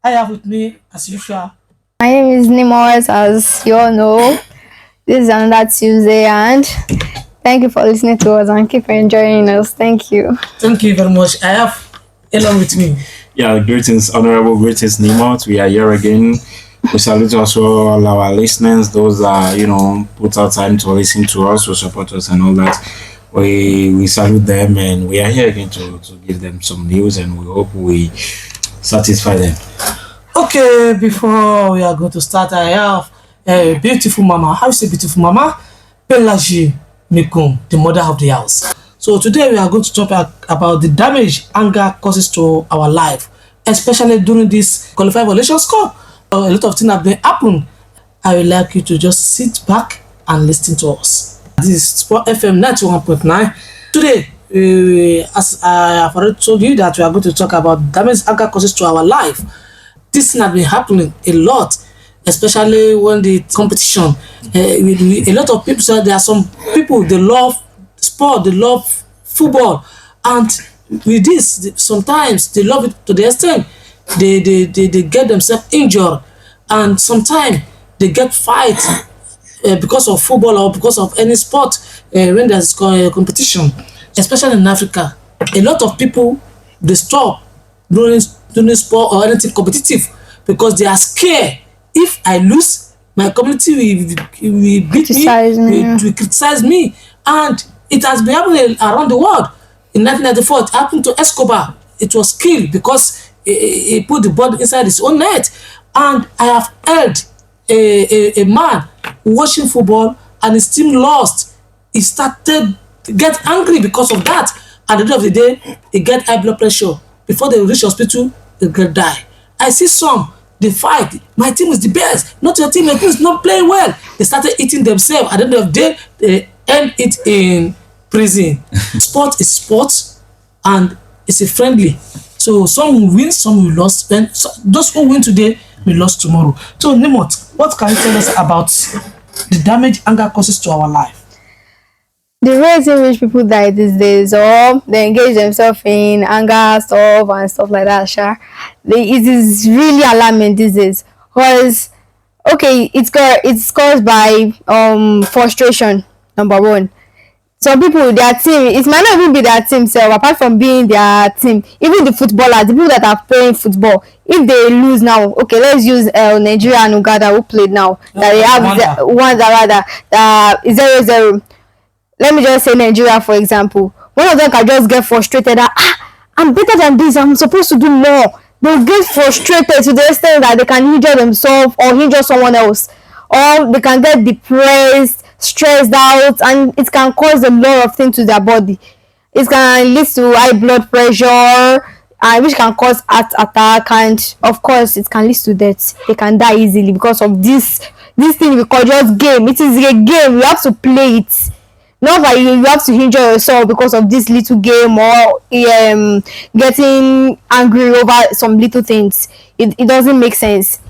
I have with me, as usual. My name is Nimos, as you all know. This is another Tuesday, and thank you for listening to us and keep enjoying us. Thank you. Thank you very much. I have Elon with me. Yeah, greetings, honorable greetings, Nimot. We are here again. We salute also all our listeners, those that put out time to listen to us, to support us, and all that. We salute them, and we are here again to give them some news, and we hope we satisfy them. Okay, before we are going to start, I have a beautiful mama. How is a beautiful mama? Pelagie Mikum, the mother of the house. So today we are going to talk about the damage anger causes to our life, especially during this qualified violations cup. A lot of things have been happened. I would like you to just sit back and listen to us. This is Sport FM 91.9. Today, as I have already told you that we are going to talk about damage anger causes to our life. This thing has been happening a lot, especially when the competition. A lot of people say there are some people they love sport, they love football, and with this sometimes they love it to the extent they get themselves injured, and sometimes they get fight because of football or because of any sport when there's competition, especially in Africa. A lot of people they stop doing sport or anything competitive because they are scared. If I lose, my community will beat Criticize me, me, will criticize me, and it has been happening around the world. In 1994, it happened to Escobar. It was killed because he put the body inside his own net. And I have heard a man watching football and his team lost. He started to get angry because of that. At the end of the day, he get high blood pressure. Before they reach hospital, they get die. I see some, they fight. My team is the best. Not your team is not playing well. They started eating themselves. At the end of the day, they end it in prison. Sport is sport, and it's a friendly. So some will win, some will lose. And those who win today will lose tomorrow. So Nimot, what can you tell us about the damage anger causes to our life? The ways in which people die these days, or they engage themselves in anger stuff and stuff like that, it is really alarming these days. Because okay, it's caused by frustration. Number one, some people their team it might not even be their team self apart from being their team, even the footballers, the people that are playing football, if they lose now, okay, let's use Nigeria and Uganda who played now, that they have one rather that 0-0. Let me just say Nigeria for example. One of them can just get frustrated that I'm better than this, I'm supposed to do more. They'll get frustrated to the extent that they can injure themselves or injure someone else, or they can get depressed, stressed out, and it can cause a lot of things to their body. It can lead to high blood pressure, which can cause heart attack, and of course it can lead to death. They can die easily because of this thing we call just game. It is a game, you have to play it. Not that you have to injure yourself because of this little game, or getting angry over some little things. It doesn't make sense.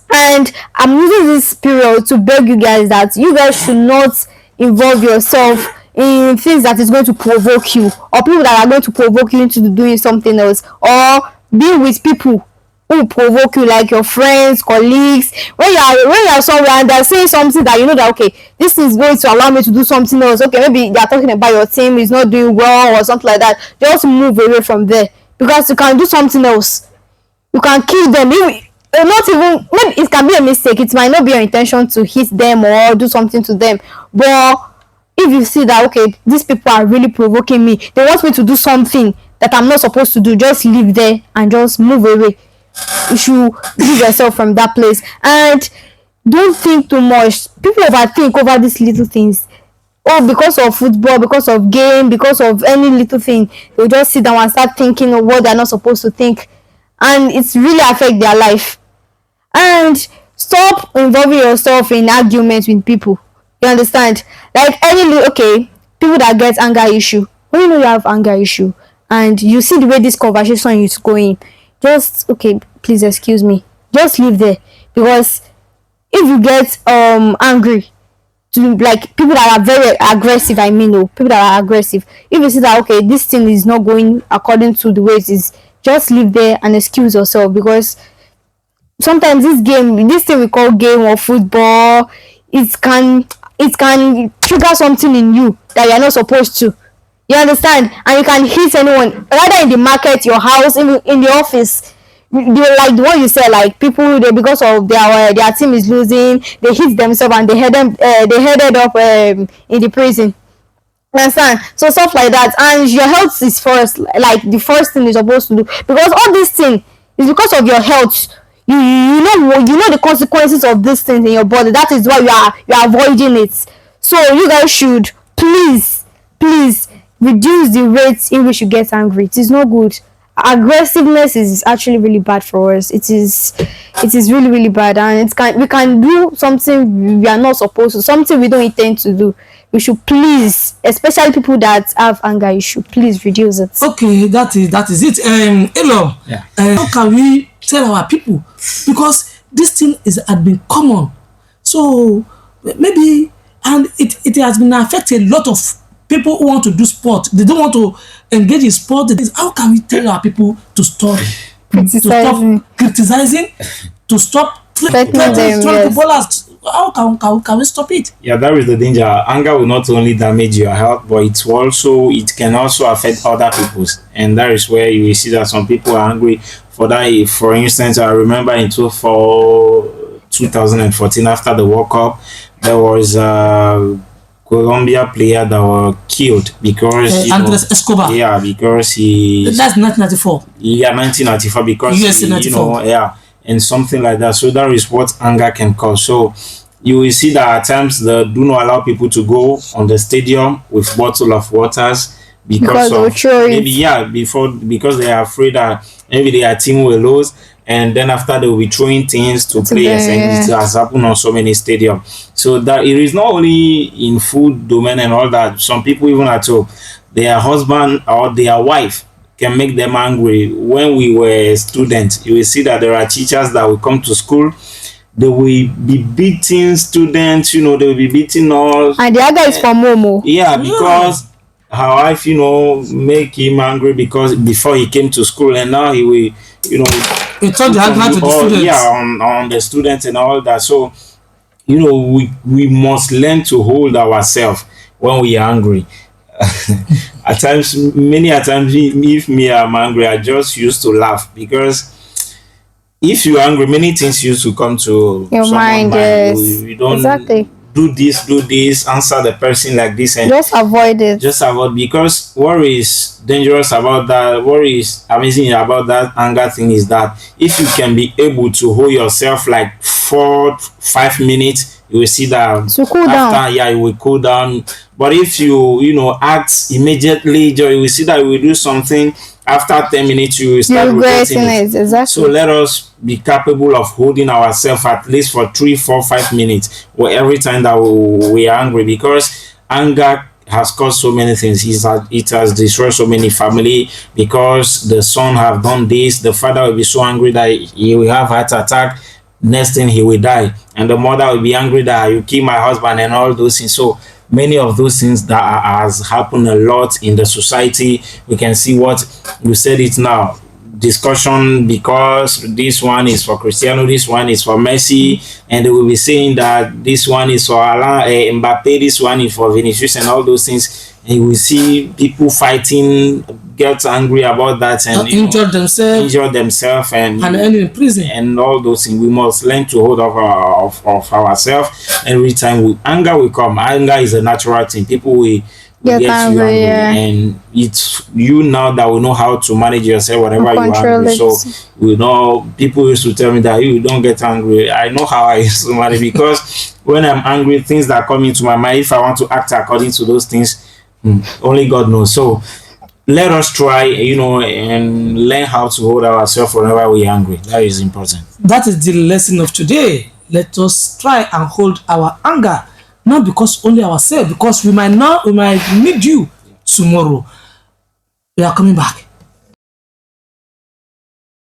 And I'm using this period to beg you guys that you guys should not involve yourself in things that is going to provoke you, or people that are going to provoke you into doing something else, or be with people who provoke you, like your friends, colleagues. When you're somewhere and they're saying something that you know that okay, this is going to allow me to do something else. Okay, maybe they're talking about your team is not doing well or something like that. Just move away from there, because you can do something else. You can kill them. Not even, maybe it can be a mistake. It might not be your intention to hit them or do something to them, but if you see that okay, these people are really provoking me, they want me to do something that I'm not supposed to do, just leave there and just move away. You should leave yourself from that place, and don't think too much. People overthink over these little things. Oh, because of football, because of game, because of any little thing, they'll just sit down and start thinking of what they're not supposed to think, and it's really affect their life. And stop involving yourself in arguments with people. You understand? Like okay, people that get anger issue. When you know you have anger issue and you see the way this conversation is going, just okay, please excuse me. Just leave there, because if you get angry to like people that are very aggressive, people that are aggressive, if you see that okay, this thing is not going according to the way it is, just leave there and excuse yourself, because sometimes this thing we call game or football, it can trigger something in you that you're not supposed to. You understand? And you can hit anyone, rather in the market, your house, in the office. Like the one you said, like people, they, because of their team is losing, they hit themselves and they headed up in the prison. You understand? So stuff like that, and your health is first, like the first thing you're supposed to do, because all this thing is because of your health. You know the consequences of these things in your body. That is why you are avoiding it. So you guys should please reduce the rate in which you get angry. It is not good. Aggressiveness is actually really bad for us. It is really bad, and we can do something we are not supposed to, something we don't intend to do. We should please, especially people that have anger, you should please reduce it. Okay, that is it. Elo, Yeah. how can we tell our people, because this thing had been common, so maybe, and it has been affecting a lot of people who want to do sport. They don't want to engage in sport. How can we tell our people to stop criticizing, to stop Threatening them, yes. footballers? How can we stop it? Yeah, that is the danger. Anger will not only damage your health, but it can also affect other people's. And that is where you will see that some people are angry for that. For instance, I remember in 2014, after the World Cup, there was a Colombia player that was killed because Andres Escobar. Yeah, because he. That's 1994. Yeah, 1994, because Yes, 94. and something like that. So that is what anger can cause. So you will see that at times they do not allow people to go on the stadium with bottle of waters because of because they are afraid that maybe their team will lose, and then after they will be throwing things to players, and it has happened on so many stadiums. So that it is not only in food domain and all that. Some people, even at home, their husband or their wife can make them angry. When we were students, you will see that there are teachers that will come to school, they will be beating students, they will be beating us. And the other is for Momo. Yeah, because her wife, make him angry because before he came to school, and now he will, He turned the anger to the students. Yeah, on the students and all that. So, we must learn to hold ourselves when we are angry. Many a times, if me I'm angry, I just used to laugh, because if you're angry, many things used to come to your mind. Yes, you don't exactly. do this, answer the person like this, and just avoid it. Because what is dangerous about that, what is amazing about that anger thing is that if you can be able to hold yourself like 4-5 minutes, you will see that to cool down. Yeah, you will cool down. But if you act immediately, you will see that you will do something. After 10 minutes, you will start regretting it. Exactly. So let us be capable of holding ourselves at least for 3, 4, 5 minutes, or every time that we are angry, because anger has caused so many things. It has destroyed so many family, because the son have done this. The father will be so angry that he will have heart attack. Next thing, he will die, and the mother will be angry that you kill my husband and all those things. So many of those things that has happened a lot in the society. We can see what you said it now. Discussion, because this one is for Cristiano, this one is for Messi, and they will be saying that this one is for Mbappe, this one is for Vinicius, and all those things. And you will see people fighting, get angry about that, and injure themselves, and end in prison, and all those things. We must learn to hold of ourselves. Every time anger will come. Anger is a natural thing. People will get you angry, and it's you now that will know how to manage yourself whenever you are angry. So people used to tell me that you don't get angry. I know how I used to manage, because when I'm angry, things that come into my mind, if I want to act according to those things, only God knows. So let us try, and learn how to hold ourselves whenever we are angry. That is important. That is the lesson of today. Let us try and hold our anger, not because only ourselves, because we might need you tomorrow. We are coming back.